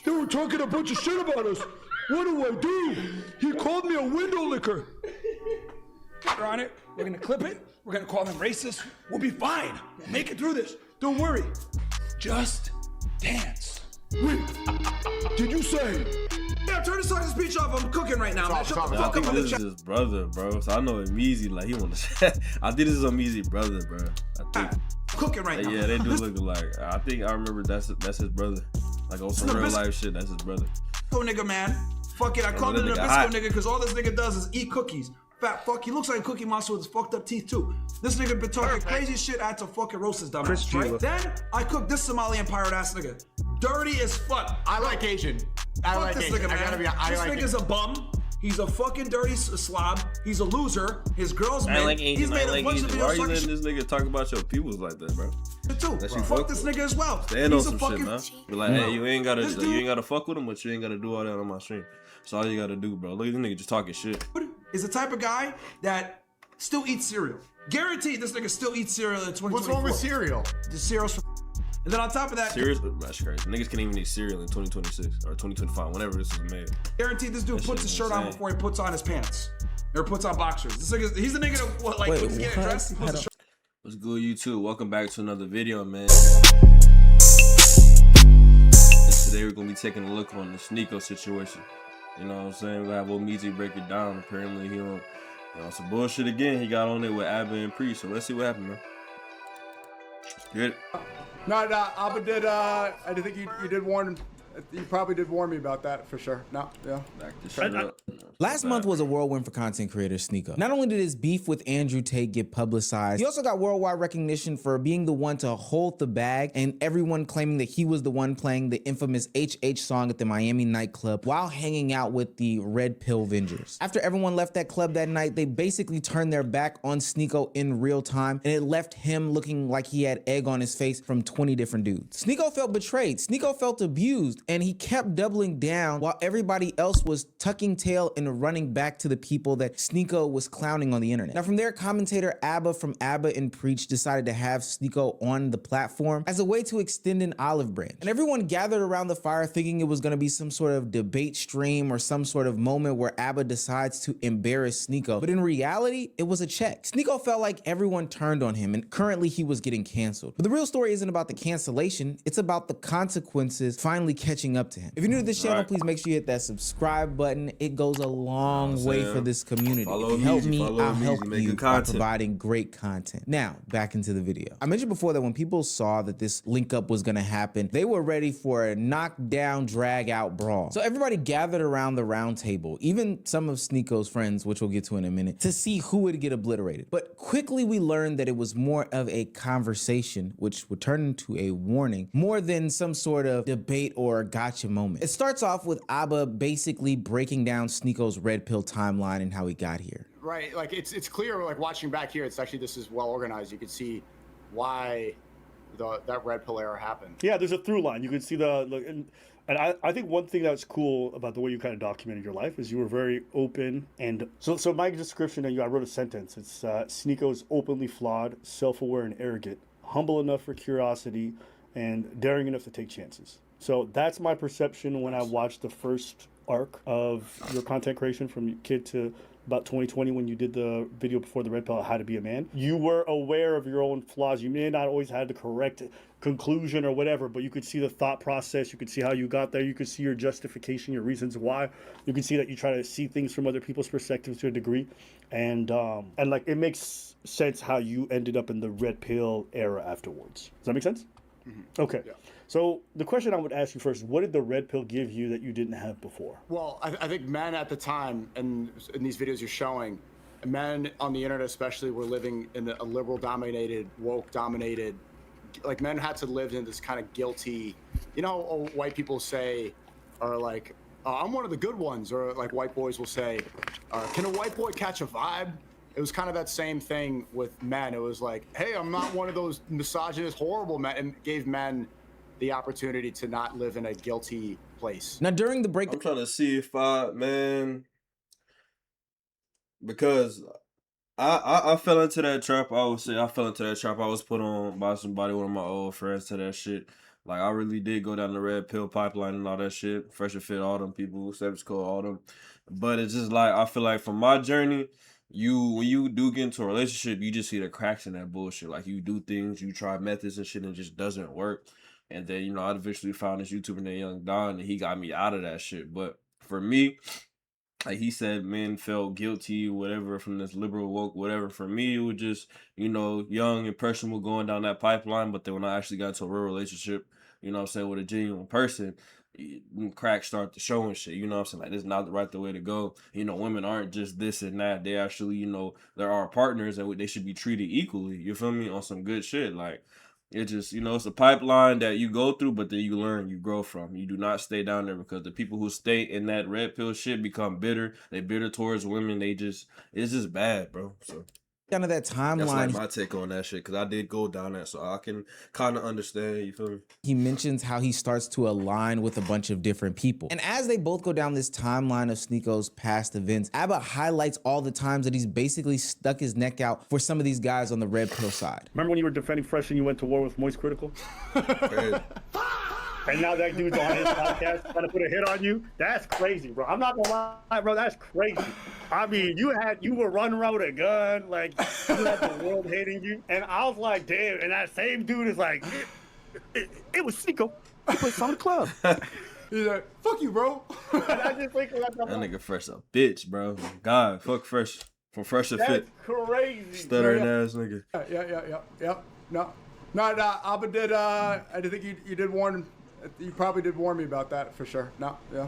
They were talking a bunch of shit about us. What do I do? He called me a window licker. We're on it. We're gonna clip it. We're gonna call them racist. We'll be fine. We'll make it through this. Don't worry. Just dance. Wait, did you say? Yeah, turn this fucking speech off. I'm cooking right now. Man. Shut the fuck up on the This chat. is his brother, bro. So I know Meezy, like he want to. I think this is a Meezy brother, bro. I think. Cooking right now. Yeah, they do look alike. I think I remember that's his brother. Like on some real life shit, that's his brother. Nigga, man. Fuck it. I called him a Nabisco nigga because all this nigga does is eat cookies. Fat fuck. He looks like a Cookie Monster with his fucked up teeth too. This nigga been talking crazy shit. I had to fucking roast his dumb ass, right? Then I cooked this Somalian pirate ass nigga. Dirty as fuck. I like Asian. I fuck like this Asian. nigga, man. This nigga's a bum. He's a fucking dirty slob. He's a loser. His girl's made. Like Asian. He's made a bunch of videos. Why are you letting this nigga talk about your peoples like that, bro? Fuck this nigga as well. Stand on some shit, man. Be like, hey, you ain't gotta fuck with him, but you ain't gotta do all that on my stream. That's all you gotta do, bro. Look at this nigga just talking shit. Is the type of guy that still eats cereal. Guaranteed this nigga still eats cereal in 2024. What's wrong with cereal? The cereal's for and then on top of that, That's crazy. Niggas can't even eat cereal in 2026 or 2025, whenever this is made. Guaranteed this dude puts his shirt on before he puts on his pants. Or puts on boxers. This nigga, he's the nigga that when he's getting dressed, he puts his shirt. What's good, YouTube? Welcome back to another video, man. And today we're gonna be taking a look on the Sneako situation. You know what I'm saying? We'll have ODZ break it down. Apparently he on some bullshit again. He got on it with Abba and Priest. So let's see what happened, man. Good. No, Abba did. I think you did warn him. You probably did warn me about that for sure. No, yeah. Back the shirt up. Last month was a whirlwind for content creator Sneako. Not only did his beef with Andrew Tate get publicized, he also got worldwide recognition for being the one to hold the bag and everyone claiming that he was the one playing the infamous HH song at the Miami nightclub while hanging out with the Red Pill Vengers. After everyone left that club that night, they basically turned their back on Sneako in real time, and it left him looking like he had egg on his face from 20 different dudes. Sneako felt betrayed. Sneako felt abused, and he kept doubling down while everybody else was tucking tail and running back to the people that Sneako was clowning on the internet. Now from there, commentator Abba from Abba and Preach decided to have Sneako on the platform as a way to extend an olive branch. And everyone gathered around the fire thinking it was going to be some sort of debate stream or some sort of moment where Abba decides to embarrass Sneako. But in reality, it was a check. Sneako felt like everyone turned on him and currently he was getting canceled. But the real story isn't about the cancellation, it's about the consequences finally catching up to him. If you're new to this channel, please make sure you hit that subscribe button. It goes a long way for this community. If you help me, I'll help you by providing great content. Now, back into the video. I mentioned before that when people saw that this link up was gonna happen, they were ready for a knockdown, drag out brawl. So everybody gathered around the round table, even some of Sneako's friends, which we'll get to in a minute, to see who would get obliterated. But quickly we learned that it was more of a conversation, which would turn into a warning, more than some sort of debate or gotcha moment. It starts off with Abba basically breaking down Sneako's red pill timeline and how he got here. Right, like it's clear. Like watching back here, it's actually this is well organized. You can see why that red pill era happened. Yeah, there's a through line. You can see and I think one thing that's cool about the way you kind of documented your life is you were very open. And so my description, and I wrote a sentence. It's Sneako is openly flawed, self-aware, and arrogant, humble enough for curiosity, and daring enough to take chances. So that's my perception when I watched the first arc of your content creation from kid to about 2020 when you did the video before the red pill, How to Be a Man. You were aware of your own flaws. You may not always have the correct conclusion or whatever, but you could see the thought process. You could see how you got there. You could see your justification, your reasons why. You can see that you try to see things from other people's perspectives to a degree. And like it makes sense how you ended up in the red pill era afterwards. Does that make sense? Mm-hmm. Okay. Yeah. So the question I would ask you first, what did the red pill give you that you didn't have before? Well, I think men at the time, and in these videos you're showing, men on the internet especially were living in a liberal-dominated, woke-dominated, like men had to live in this kind of guilty, you know, white people say, or like, I'm one of the good ones, or like white boys will say, can a white boy catch a vibe? It was kind of that same thing with men. It was like, hey, I'm not one of those misogynist, horrible men, and gave men the opportunity to not live in a guilty place. Now, during the break, I'm trying to see if because I fell into that trap. I would say I fell into that trap. I was put on by somebody, one of my old friends, to that shit. Like, I really did go down the red pill pipeline and all that shit. Fresher Fit, all them people, Steps Code, all them. But it's just like, I feel like from my journey, when you do get into a relationship, you just see the cracks in that bullshit. Like, you do things, you try methods and shit, and it just doesn't work. And then, you know, I eventually found this YouTuber named Young Don, and he got me out of that shit. But for me, like he said, men felt guilty, whatever, from this liberal woke, whatever. For me, it was just, you know, young, impressionable, going down that pipeline. But then when I actually got into a real relationship, you know what I'm saying, with a genuine person, cracks start to show and shit. You know what I'm saying? Like, this is not the way to go. You know, women aren't just this and that. They actually, you know, there are partners and they should be treated equally. You feel me? On some good shit. Like, it just, you know, it's a pipeline that you go through, but then you learn, you grow from. You do not stay down there, because the people who stay in that red pill shit become bitter. They bitter towards women. It's just bad, bro. So Kind of that timeline. that's like my take on that shit, because I did go down that, so I can kind of understand. You feel me? He mentions how he starts to align with a bunch of different people. And as they both go down this timeline of Sneako's past events, Abba highlights all the times that he's basically stuck his neck out for some of these guys on the red pill side. Remember when you were defending Fresh and you went to war with Moist Critical? And now that dude's on his podcast trying to put a hit on you? That's crazy, bro. I'm not gonna lie, bro. That's crazy. I mean, you were running around with a gun, like, you had the world hating you. And I was like, damn. And that same dude is like, it was Sneako. He plays on the club. He's like, fuck you, bro. And I just think That nigga Fresh a bitch, bro. God, fuck Fresh. From Fresher Fit. that's crazy. Stuttering ass nigga. Yeah. No, Abba did, I think you did warn, you probably did warn me about that for sure. No, yeah.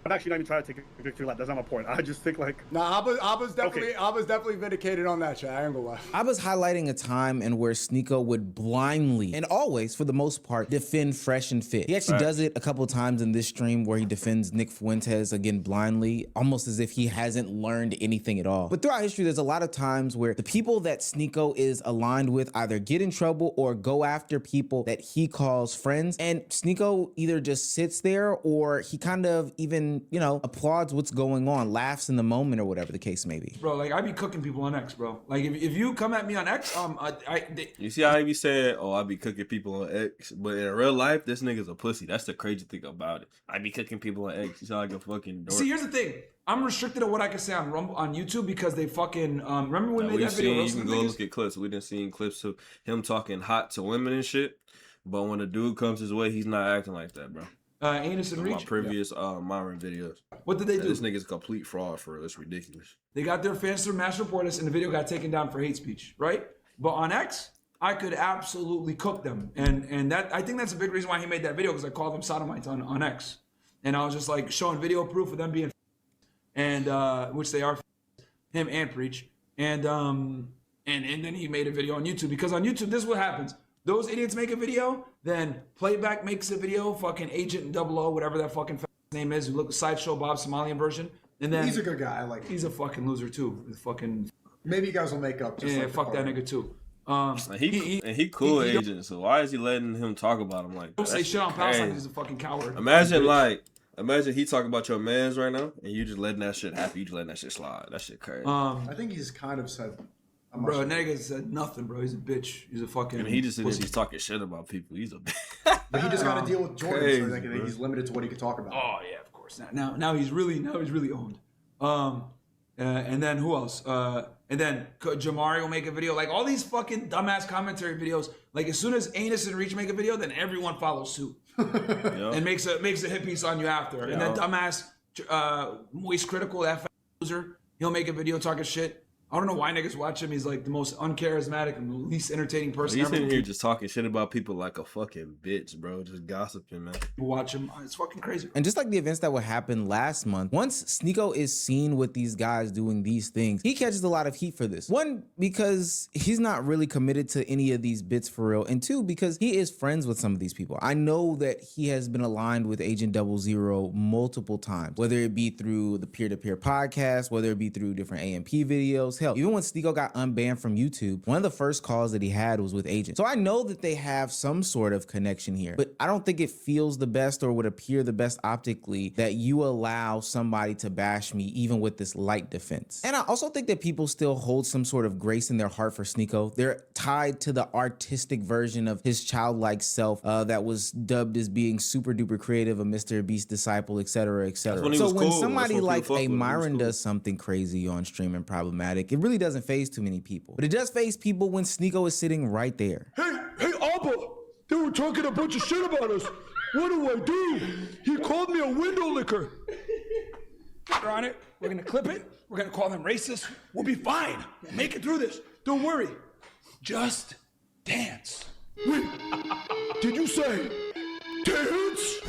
I'm actually not even trying to take a victory lap. That's not my point. I just think, like... Abba's definitely vindicated on that shit. I ain't gonna lie. Abba's highlighting a time in where Sneako would blindly, and always for the most part, defend Fresh and Fit. He actually does it a couple of times in this stream where he defends Nick Fuentes again blindly, almost as if he hasn't learned anything at all. But throughout history, there's a lot of times where the people that Sneako is aligned with either get in trouble or go after people that he calls friends. And Sneako either just sits there, or he kind of even, you know, applauds what's going on, laughs in the moment, or whatever the case may be. Bro, like, I be cooking people on X, bro. Like, if you come at me on X, You see how he be saying, oh, I be cooking people on X, but in real life, this nigga's a pussy. That's the crazy thing about it. I be cooking people on X. You sound like a fucking dork. See, here's the thing. I'm restricted to what I can say on YouTube because they fucking remember when we made that video? You can go look at clips. We done seen clips of him talking hot to women and shit. But when a dude comes his way, he's not acting like that, bro. Anus and Reach. My previous Myron videos. What did they do? This nigga's a complete fraud for real. It's ridiculous. They got their fans to mass report us, and the video got taken down for hate speech, right? But on X, I could absolutely cook them, and that, I think that's a big reason why he made that video, because I called them sodomites on X, and I was just like showing video proof of them being, and which they are, him and Preach, and then he made a video on YouTube, because on YouTube this is what happens. Those idiots make a video, then Playback makes a video, fucking Agent 00, whatever that fucking name is, who look Sideshow Bob Somalian version. And then He's a good guy. I like him. he's a fucking loser too. Fucking Maybe you guys will make up. Just yeah, like fuck that nigga too. He cool agent, so why is he letting him talk about him like that? Don't say shit on Palestine. He's a fucking coward. Imagine he talking about your mans right now, and you just letting that shit happen. You just letting that shit slide. That shit crazy. I think he's kind of said. Bro, nigga said nothing, bro. He's a bitch. He's a fucking. I mean, he just he's talking shit about people. He's a bitch. But he just got to deal with Jordan, Crazy, so like, he's limited to what he can talk about. Oh yeah, of course. Now he's really owned. And then who else? And then Jamari will make a video. Like all these fucking dumbass commentary videos. Like as soon as Anus and Reach make a video, then everyone follows suit and makes a hit piece on you after. And then dumbass Moist Critical, that loser, he'll make a video talking shit. I don't know why niggas watch him. He's like the most uncharismatic and least entertaining person He's ever. sitting here just talking shit about people like a fucking bitch, bro. Just gossiping, man. People watch him. It's fucking crazy. And just like the events that would happen last month, once Sneako is seen with these guys doing these things, he catches a lot of heat for this. One, because he's not really committed to any of these bits for real. And two, because he is friends with some of these people. I know that he has been aligned with Agent 00 multiple times, whether it be through the peer-to-peer podcast, whether it be through different AMP videos. Sneako's. Hell, even when Sneako got unbanned from YouTube, one of the first calls that he had was with Agent. So I know that they have some sort of connection here, but I don't think it feels the best or would appear the best optically that you allow somebody to bash me even with this light defense. And I also think that people still hold some sort of grace in their heart for Sneako. They're tied to the artistic version of his childlike self that was dubbed as being super duper creative, a Mr. Beast disciple, etc., etc. So when somebody like a Myron does something crazy on stream and problematic, it really doesn't faze too many people. But it does faze people when Sneako is sitting right there. Hey, Abba, they were talking a bunch of shit about us. What do I do? He called me a window licker. We're on it. We're gonna clip it. We're gonna call them racist. We'll be fine. We'll make it through this. Don't worry. Just dance. Wait, did you say dance?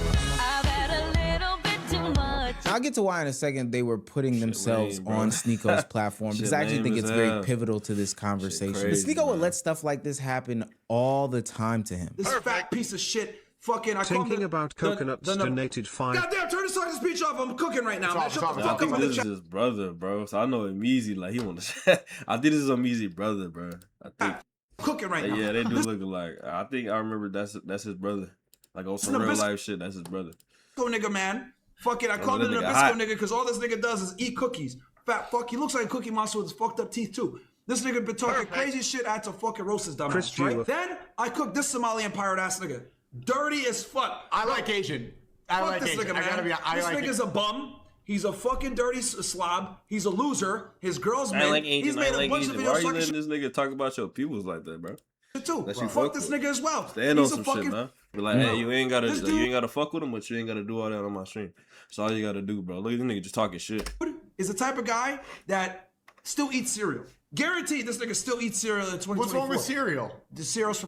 I've had a little bit too much. I'll get to why in a second they were putting themselves on Sneako's platform, because I actually think it's very pivotal to this conversation. But Sneako would let stuff like this happen all the time to him. This fat piece of shit. Fucking, Thinking about coconuts donated 5. Goddamn, turn this fucking speech off. I'm cooking right now, man. Shut the I fuck up think on the this chat. is his brother, bro. So I know it Meezy, like he want to. I think this is a Meezy brother, bro. I think. Cooking right now. Yeah, they do look alike. I think I remember that's his brother. Like on some real life shit, that's his brother. Nigga, man. Fucking, I called him a Nabisco nigga because all this nigga does is eat cookies. Fat fuck. He looks like a Cookie Monster with his fucked up teeth too. This nigga been talking crazy shit. I had to fucking roast his dumb ass, right? Then I cooked this Somalian pirate ass nigga. Dirty as fuck. I like Asian. I Fuck like this Asian. nigga, man. This nigga's a bum. He's a fucking dirty slob. He's a loser. His girl's man. He's made a bunch of videos. Why are you letting this nigga talk about your peoples like that, bro? Too. Fuck this nigga as well. Stand on some shit, man. Be like, hey, you ain't gotta fuck with him, but you ain't gotta do all that on my stream. That's all you gotta do, bro. Look at this nigga just talking shit. Is the type of guy that still eats cereal. Guaranteed, this nigga still eats cereal in 2024. What's wrong with cereal? The cereal's.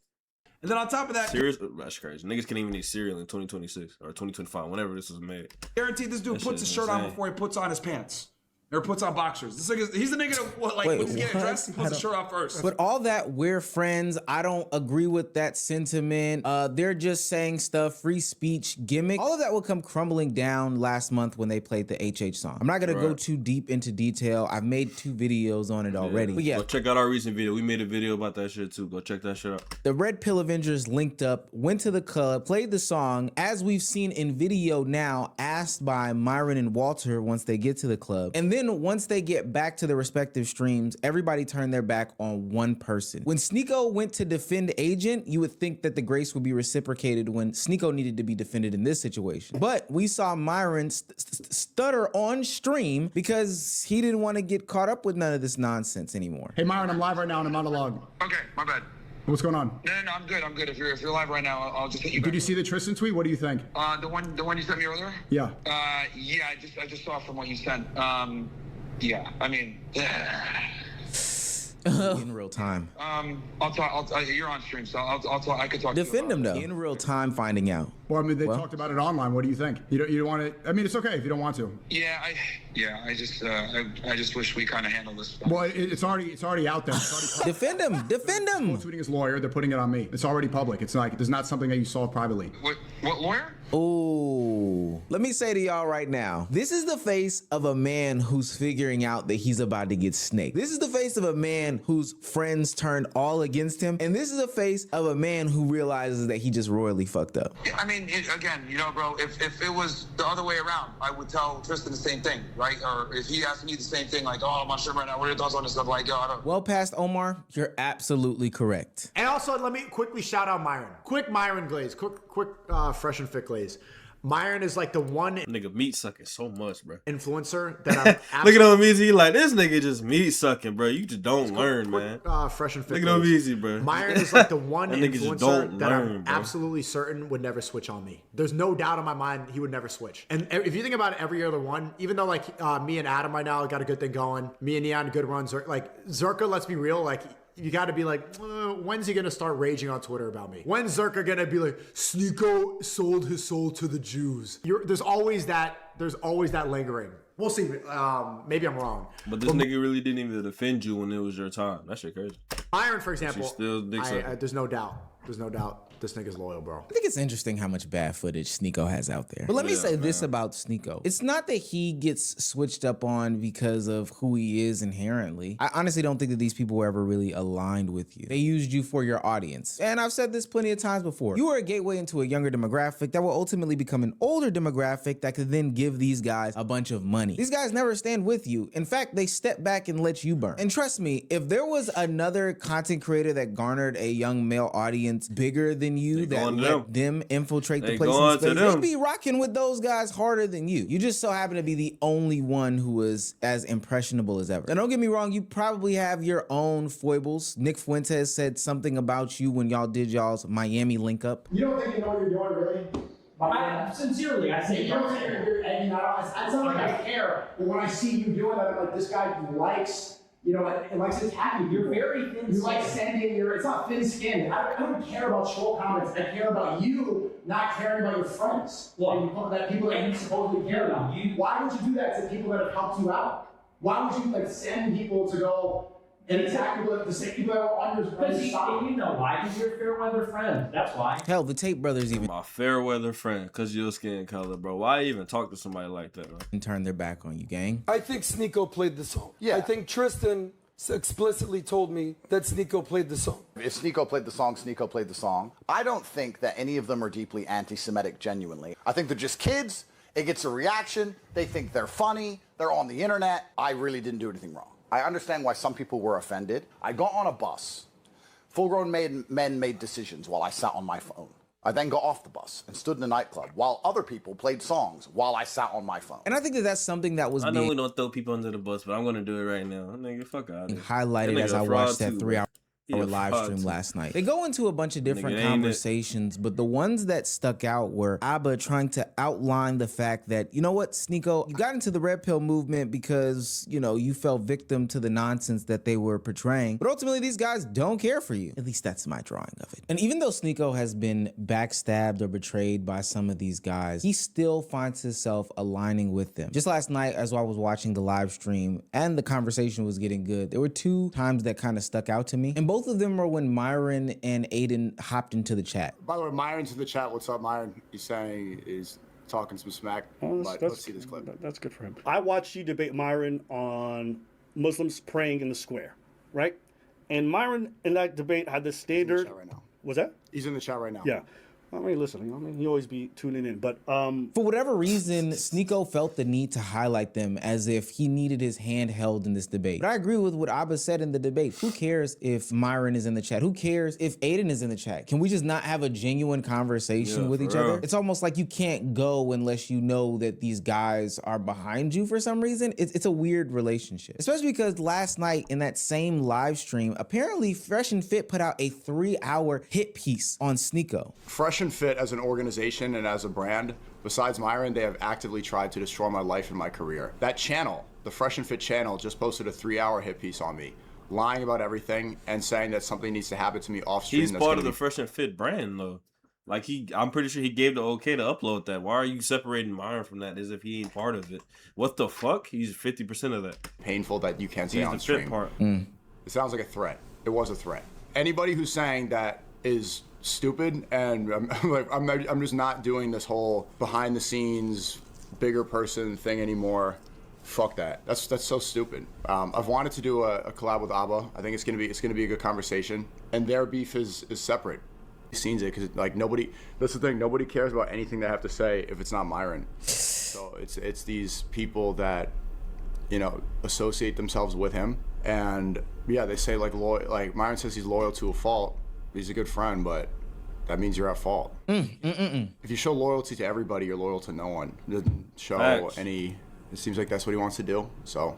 And then on top of that, cereal, that's crazy. Niggas can't even eat cereal in 2026 or 2025, whenever this was made. Guaranteed, this dude puts his shirt on before he puts on his pants. Or puts on boxers. This nigga, he's the nigga that, like, when he's getting dressed, he puts his shirt on first. But all that, we're friends. I don't agree with that sentiment. They're just saying stuff, free speech gimmick. All of that will come crumbling down last month when they played the HH song. I'm not gonna go too deep into detail. I've made 2 videos on it already. But yeah, go check out our recent video. We made a video about that shit too. Go check that shit out. The Red Pill Avengers linked up, went to the club, played the song, as we've seen in video now, asked by Myron and Walter once they get to the club. And then once they get back to their respective streams, everybody turned their back on one person. When Sneako went to defend Agent, you would think that the grace would be reciprocated when Sneako needed to be defended in this situation. But we saw Myron stutter on stream because he didn't want to get caught up with none of this nonsense anymore. Hey Myron, I'm live right now in a monologue. Okay, my bad. What's going on? No, I'm good. I'm good. If you're live right now, I'll just hit you. Did you see the Tristan tweet? What do you think? The one you sent me earlier? Yeah. Yeah. I just saw from what you sent. Yeah. I mean. In real time. I'll talk. You're on stream, so I'll talk. I could talk. Defend him though. In real time, finding out. Well, I mean, they talked about it online. What do you think? You don't want to. I mean, it's okay if you don't want to. Yeah. I just wish we kind of handled this. Well, it's already out there. It's already Defend him. Defend him. tweeting his lawyer. They're putting it on me. It's already public. It's like there's not something that you solve privately. What lawyer? Oh, let me say to y'all right now, this is the face of a man who's figuring out that he's about to get snaked. This is the face of a man whose friends turned all against him. And this is the face of a man who realizes that he just royally fucked up. I mean, again, bro, if it was the other way around, I would tell Tristan the same thing, right? Or if he asked me the same thing, like, oh, I'm not sure right now, what are your thoughts on this stuff? Like, I don't. Well past Omar, you're absolutely correct. And also, let me quickly shout out Myron. Quick Myron glaze. Quick fresh and fit glaze. Myron is like the one nigga meat sucking so much, bro. Influencer that I'm look at him easy, like this nigga just meat sucking, bro. You just don't learn, man. Fresh and fit. Look at him easy, bro. Myron is like the one influencer that learn, I'm bro. absolutely certain would never switch on me. There's no doubt in my mind he would never switch. And if you think about it, every other one, even though like me and Adam right now got a good thing going, me and Neon good runs. Like Zerka, let's be real, like. You got to be like, when's he going to start raging on Twitter about me? When's Zerka going to be like, Sneako sold his soul to the Jews? There's always that lingering. We'll see. Maybe I'm wrong. But this nigga really didn't even defend you when it was your time. That shit crazy. Myron, for example, still there's no doubt. There's no doubt this nigga's loyal, bro. I think it's interesting how much bad footage Sneako has out there. But let me say this about Sneako. It's not that he gets switched up on because of who he is inherently. I honestly don't think that these people were ever really aligned with you. They used you for your audience. And I've said this plenty of times before. You are a gateway into a younger demographic that will ultimately become an older demographic that could then give these guys a bunch of money. These guys never stand with you. In fact, they step back and let you burn. And trust me, if there was another content creator that garnered a young male audience bigger than you, that let them infiltrate the place in space, they'd be rocking with those guys harder than you. You just so happen to be the only one who was as impressionable as ever. And don't get me wrong, you probably have your own foibles. Nick Fuentes said something about you when y'all did y'all's Miami link up. You don't think you know what you're doing, really? Sincerely, I say, you don't think you're egging that on. It's not like I care, but when I see you doing that, I'm like, this guy likes, you know, it likes to attack you. You're very thin-skinned. You like sending your, it's not thin-skinned. I don't care about troll comments. I care about you not caring about your friends. Well, that people that you supposedly care about. Why would you do that to people that have helped you out? Why would you like send people to go and attack people, the same people that were on your side? You know why? Because you're a fair weather friend. That's why. Hell, the Tate brothers even my fair weather friend, because your skin color, bro. Why even talk to somebody like that, bro? And turn their back on you, gang. I think Sneako played the song. Yeah. I think Tristan explicitly told me that Sneako played the song. If Sneako played the song, Sneako played the song. I don't think that any of them are deeply anti-Semitic genuinely. I think they're just kids. It gets a reaction. They think they're funny. They're on the internet. I really didn't do anything wrong. I understand why some people were offended. I got on a bus. Full-grown men made decisions while I sat on my phone. I then got off the bus and stood in a nightclub while other people played songs while I sat on my phone. And I think that that's something that was I normally don't throw people under the bus, but I'm going to do it right now. Nigga, fuck out. Highlighted as I watched that 3-hour live stream last night. They go into a bunch of different conversations, but the ones that stuck out were Abba trying to outline the fact that, you know what, Sneako, you got into the red pill movement because, you know, you fell victim to the nonsense that they were portraying, but ultimately these guys don't care for you. At least that's my drawing of it. And even though Sneako has been backstabbed or betrayed by some of these guys, he still finds himself aligning with them. Just last night, as I was watching the live stream and the conversation was getting good, there were two times that kind of stuck out to me, and both of them were when Myron and Aiden hopped into the chat. By the way, Myron's in the chat. What's up, Myron? He's saying he's talking some smack. But let's see this clip. That's good for him. I watched you debate Myron on Muslims praying in the square, right? And Myron in that debate had the standard. He's in the chat right now. Was that? He's in the chat right now. Yeah. I mean, listen, I mean, he always be tuning in, but for whatever reason, Sneako felt the need to highlight them as if he needed his hand held in this debate. But I agree with what Abba said in the debate. Who cares if Myron is in the chat? Who cares if Aiden is in the chat? Can we just not have a genuine conversation with each other? It's almost like you can't go unless you know that these guys are behind you for some reason. It's a weird relationship, especially because last night in that same live stream, apparently Fresh and Fit put out a 3-hour hit piece on Sneako. Fresh and Fit as an organization and as a brand, besides Myron, they have actively tried to destroy my life and my career. That channel, the Fresh and Fit channel, just posted a 3-hour hit piece on me, lying about everything and saying that something needs to happen to me off stream. He's part of the Fresh and Fit brand, though. Like, I'm pretty sure he gave the okay to upload that. Why are you separating Myron from that as if he ain't part of it? What the fuck? He's 50% of that. Painful that you can't say on the stream. Fit part. It sounds like a threat. It was a threat. Anybody who's saying that is stupid, and I'm just not doing this whole behind the scenes bigger person thing anymore. Fuck that. That's so stupid. I've wanted to do a collab with Abba. I think it's gonna be a good conversation, and their beef is separate. Scenes it because like nobody. That's the thing. Nobody cares about anything they have to say if it's not Myron. So it's these people that, you know, associate themselves with him, and yeah, they say like Myron says he's loyal to a fault. He's a good friend, but that means you're at fault. If you show loyalty to everybody, you're loyal to no one. It doesn't show any. It seems like that's what he wants to do. So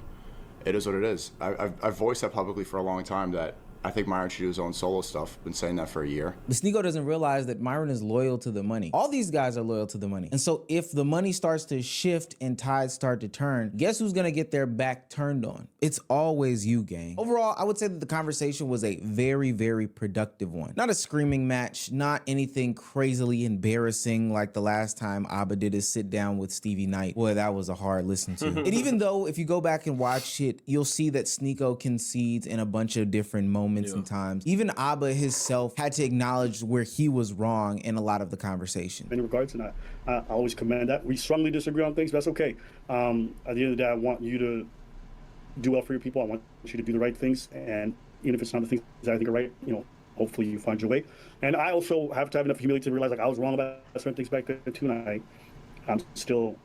it is what it is. I've voiced that publicly for a long time that I think Myron should do his own solo stuff. Been saying that for a year. But Sneako doesn't realize that Myron is loyal to the money. All these guys are loyal to the money. And so if the money starts to shift and tides start to turn, guess who's gonna get their back turned on? It's always you, gang. Overall, I would say that the conversation was a very, very productive one. Not a screaming match, not anything crazily embarrassing like the last time Abba did his sit down with Stevie Knight. Boy, that was a hard listen to. And even though if you go back and watch it, you'll see that Sneako concedes in a bunch of different moments moments and times. Even Abba himself had to acknowledge where he was wrong in a lot of the conversation. In regards, and I always commend that. We strongly disagree on things, but that's okay. At the end of the day, I want you to do well for your people. I want you to do the right things, and even if it's not the things that I think are right, hopefully you find your way. And I also have to have enough humility to realize like I was wrong about certain things back then too, and I'm still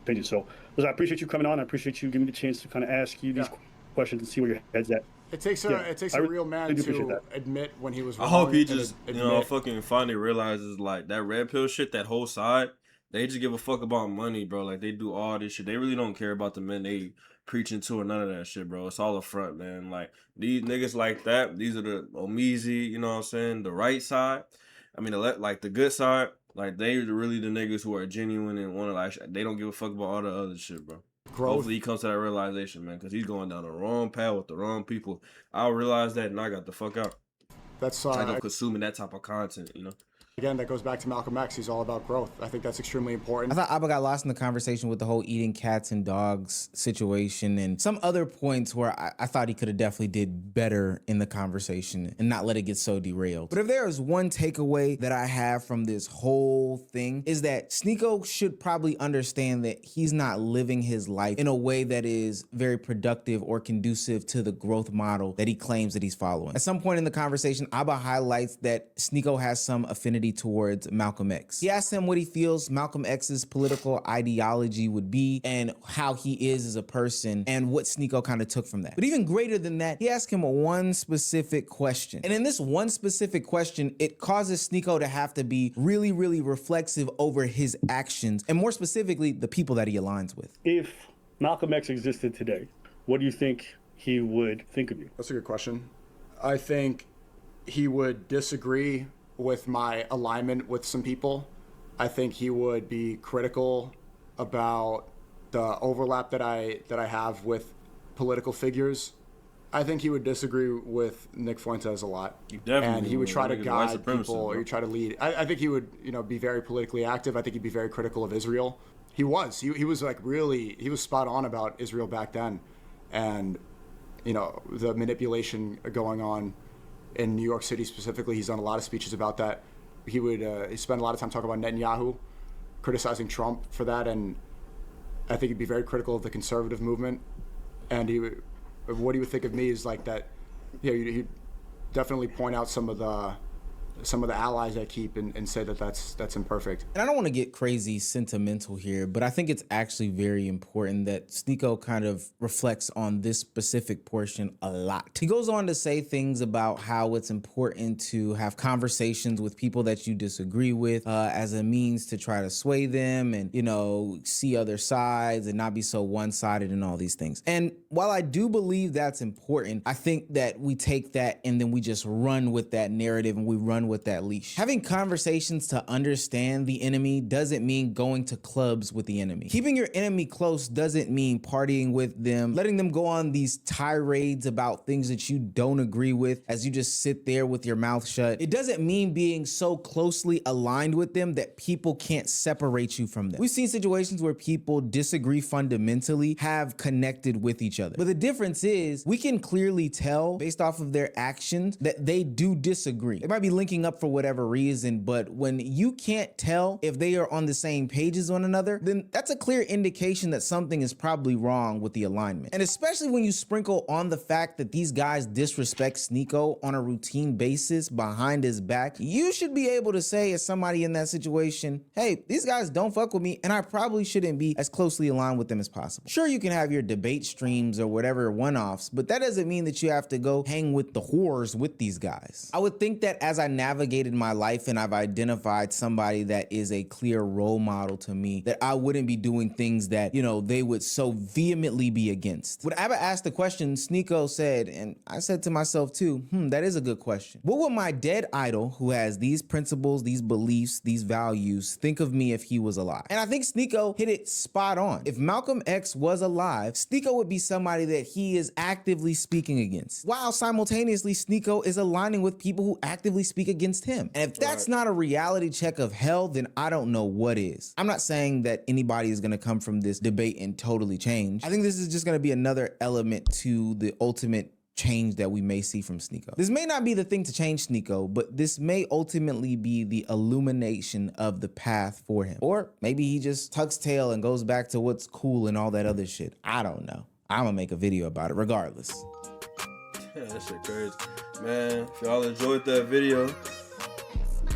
changing. So listen, I appreciate you coming on. I appreciate you giving me the chance to kind of ask you these questions and see where your head's at. It takes a real man to admit when he was wrong. I hope he just fucking finally realizes like that red pill shit, that whole side, they just give a fuck about money, bro. Like they do all this shit. They really don't care about the men they preaching to or none of that shit, bro. It's all a front, man. Like these niggas like that, these are the Omizi, you know what I'm saying? The right side. I mean, like the good side, like they really the niggas who are genuine and want to like, they don't give a fuck about all the other shit, bro. Growth. Hopefully he comes to that realization, man, because he's going down the wrong path with the wrong people. I'll realize that and I got the fuck out. That's I go consuming that type of content, Again, that goes back to Malcolm X. He's all about growth. I think that's extremely important. I thought Abba got lost in the conversation with the whole eating cats and dogs situation and some other points where I thought he could have definitely did better in the conversation and not let it get so derailed. But if there is one takeaway that I have from this whole thing is that Sneako should probably understand that he's not living his life in a way that is very productive or conducive to the growth model that he claims that he's following. At some point in the conversation, Abba highlights that Sneako has some affinity towards Malcolm X. He asked him what he feels Malcolm X's political ideology would be and how he is as a person and what Sneako kind of took from that. But even greater than that, he asked him one specific question. And in this one specific question, it causes Sneako to have to be really, really reflexive over his actions and more specifically, the people that he aligns with. If Malcolm X existed today, what do you think he would think of you? That's a good question. I think he would disagree with my alignment with some people. I think he would be critical about the overlap that I have with political figures. I think he would disagree with Nick Fuentes a lot. And he would try to guide people, or try to lead. I think he would, be very politically active. I think he'd be very critical of Israel. He was like really, he was spot on about Israel back then. And, the manipulation going on in New York City specifically, he's done a lot of speeches about that. He spent a lot of time talking about Netanyahu, criticizing Trump for that, and I think he'd be very critical of the conservative movement. And what he would think of me is like that. He'd definitely point out some of the allies I keep and say that that's imperfect. And I don't want to get crazy sentimental here, but I think it's actually very important that Sneako kind of reflects on this specific portion a lot. He goes on to say things about how it's important to have conversations with people that you disagree with as a means to try to sway them and, see other sides and not be so one-sided and all these things. And while I do believe that's important, I think that we take that and then we just run with that narrative and we run with that leash. Having conversations to understand the enemy doesn't mean going to clubs with the enemy. Keeping your enemy close doesn't mean partying with them, letting them go on these tirades about things that you don't agree with as you just sit there with your mouth shut. It doesn't mean being so closely aligned with them that people can't separate you from them. We've seen situations where people disagree fundamentally, have connected with each other. But the difference is we can clearly tell based off of their actions that they do disagree. They might be linking up for whatever reason, but when you can't tell if they are on the same page as one another, then that's a clear indication that something is probably wrong with the alignment. And especially when you sprinkle on the fact that these guys disrespect Sneako on a routine basis behind his back, you should be able to say as somebody in that situation, hey, these guys don't fuck with me and I probably shouldn't be as closely aligned with them as possible. Sure, you can have your debate streams or whatever one-offs, but that doesn't mean that you have to go hang with the whores with these guys. I would think that as I navigated my life and I've identified somebody that is a clear role model to me, that I wouldn't be doing things that, they would so vehemently be against. When Abba asked the question, Sneako said, and I said to myself too, that is a good question. What would my dead idol who has these principles, these beliefs, these values think of me if he was alive? And I think Sneako hit it spot on. If Malcolm X was alive, Sneako would be somebody that he is actively speaking against, while simultaneously Sneako is aligning with people who actively speak against him. And if that's not a reality check of hell, then I don't know what is. I'm not saying that anybody is going to come from this debate and totally change. I think this is just going to be another element to the ultimate change that we may see from Sneako. This may not be the thing to change Sneako, but this may ultimately be the illumination of the path for him. Or maybe he just tucks tail and goes back to what's cool and all that other shit. I don't know. I'm gonna make a video about it regardless. Yeah, that shit crazy. Man, if y'all enjoyed that video,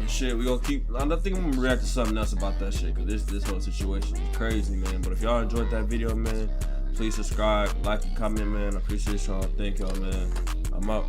and shit, we gonna keep, I think I'm gonna react to something else about that shit, cause this whole situation is crazy, man. But if y'all enjoyed that video, man, please subscribe, like, and comment, man. I appreciate y'all. Thank y'all, man. I'm out.